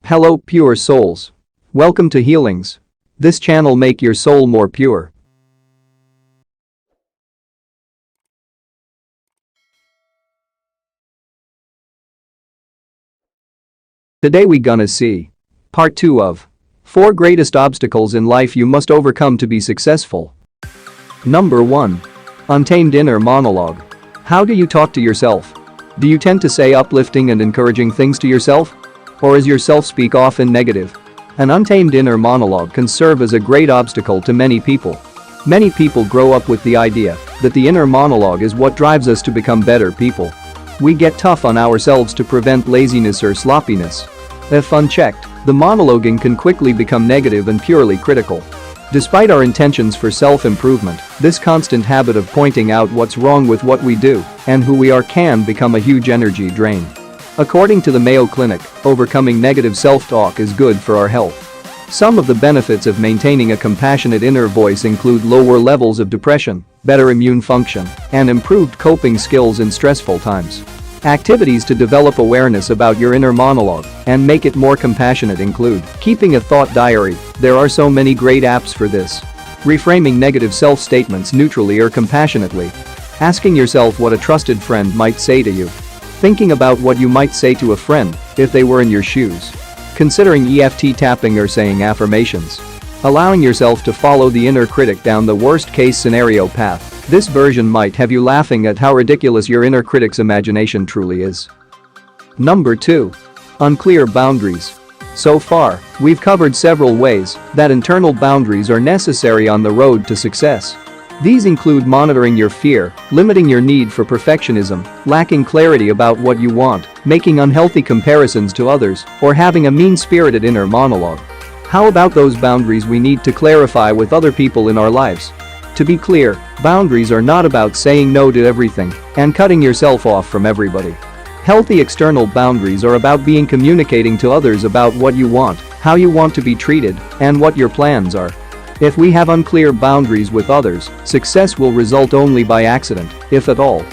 Hello, pure souls. Welcome to Healings. This channel make your soul more pure. Today we gonna see part 2 of 4 greatest obstacles in life you must overcome to be successful. Number 1. Untamed inner monologue. How do you talk to yourself? Do you tend to say uplifting and encouraging things to yourself? Or is your self-speak often negative? An untamed inner monologue can serve as a great obstacle to many people. Many people grow up with the idea that the inner monologue is what drives us to become better people. We get tough on ourselves to prevent laziness or sloppiness. If unchecked, the monologuing can quickly become negative and purely critical. Despite our intentions for self-improvement, this constant habit of pointing out what's wrong with what we do and who we are can become a huge energy drain. According to the Mayo Clinic, overcoming negative self-talk is good for our health. Some of the benefits of maintaining a compassionate inner voice include lower levels of depression, better immune function, and improved coping skills in stressful times. Activities to develop awareness about your inner monologue and make it more compassionate include keeping a thought diary. There are so many great apps for this. Reframing negative self-statements neutrally or compassionately. Asking yourself what a trusted friend might say to you. Thinking about what you might say to a friend if they were in your shoes. Considering EFT tapping or saying affirmations. Allowing yourself to follow the inner critic down the worst-case scenario path. This version might have you laughing at how ridiculous your inner critic's imagination truly is. Number 2. Unclear boundaries. So far, we've covered several ways that internal boundaries are necessary on the road to success. These include monitoring your fear, limiting your need for perfectionism, lacking clarity about what you want, making unhealthy comparisons to others, or having a mean-spirited inner monologue. How about those boundaries we need to clarify with other people in our lives? To be clear, boundaries are not about saying no to everything and cutting yourself off from everybody. Healthy external boundaries are about communicating to others about what you want, how you want to be treated, and what your plans are. If we have unclear boundaries with others, success will result only by accident, if at all.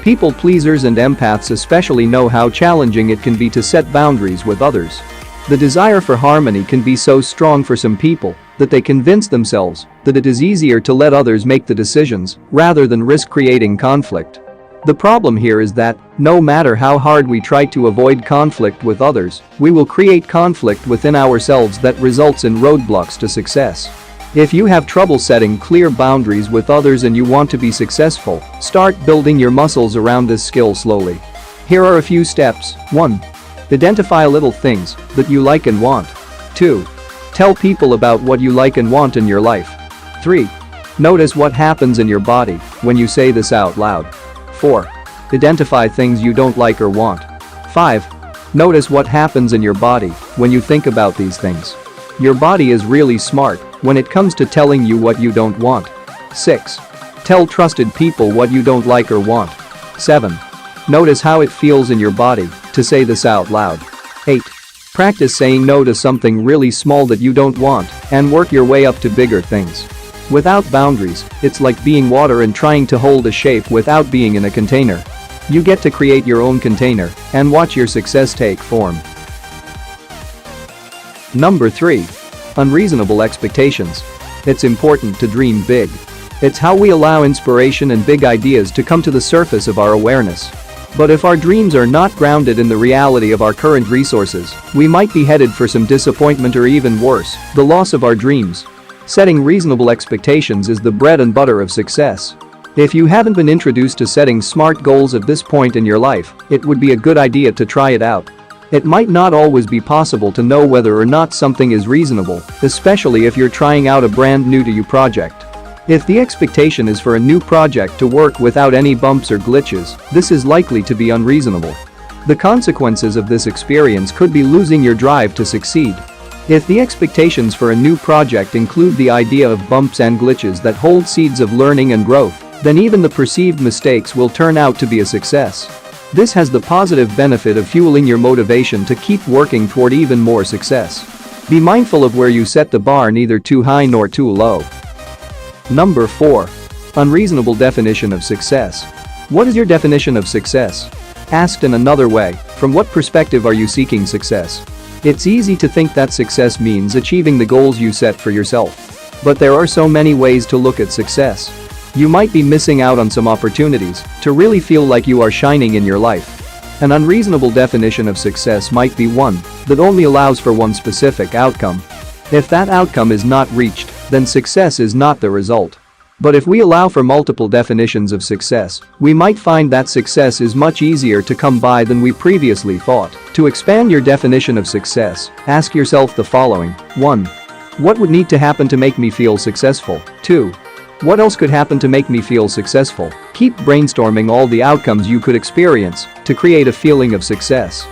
People pleasers and empaths especially know how challenging it can be to set boundaries with others. The desire for harmony can be so strong for some people that they convince themselves that it is easier to let others make the decisions rather than risk creating conflict. The problem here is that, no matter how hard we try to avoid conflict with others, we will create conflict within ourselves that results in roadblocks to success. If you have trouble setting clear boundaries with others and you want to be successful, start building your muscles around this skill slowly. Here are a few steps. 1. Identify little things that you like and want. 2. Tell people about what you like and want in your life. 3. Notice what happens in your body when you say this out loud. 4. Identify things you don't like or want. 5. Notice what happens in your body when you think about these things. Your body is really smart when it comes to telling you what you don't want. 6. Tell trusted people what you don't like or want. 7. Notice how it feels in your body to say this out loud. 8. Practice saying no to something really small that you don't want and work your way up to bigger things. Without boundaries, it's like being water and trying to hold a shape without being in a container. You get to create your own container and watch your success take form. Number 3. Unreasonable expectations. It's important to dream big. It's how we allow inspiration and big ideas to come to the surface of our awareness. But if our dreams are not grounded in the reality of our current resources, we might be headed for some disappointment or even worse, the loss of our dreams. Setting reasonable expectations is the bread and butter of success. If you haven't been introduced to setting smart goals at this point in your life, it would be a good idea to try it out. It might not always be possible to know whether or not something is reasonable, especially if you're trying out a brand new to you project. If the expectation is for a new project to work without any bumps or glitches, this is likely to be unreasonable. The consequences of this experience could be losing your drive to succeed. If the expectations for a new project include the idea of bumps and glitches that hold seeds of learning and growth, then even the perceived mistakes will turn out to be a success. This has the positive benefit of fueling your motivation to keep working toward even more success. Be mindful of where you set the bar, neither too high nor too low. Number 4. Unreasonable definition of success. What is your definition of success? Asked in another way, from what perspective are you seeking success? It's easy to think that success means achieving the goals you set for yourself. But there are so many ways to look at success. You might be missing out on some opportunities to really feel like you are shining in your life. An unreasonable definition of success might be one that only allows for one specific outcome. If that outcome is not reached, then success is not the result. But if we allow for multiple definitions of success, we might find that success is much easier to come by than we previously thought. To expand your definition of success, ask yourself the following. 1. What would need to happen to make me feel successful? 2. What else could happen to make me feel successful? Keep brainstorming all the outcomes you could experience to create a feeling of success.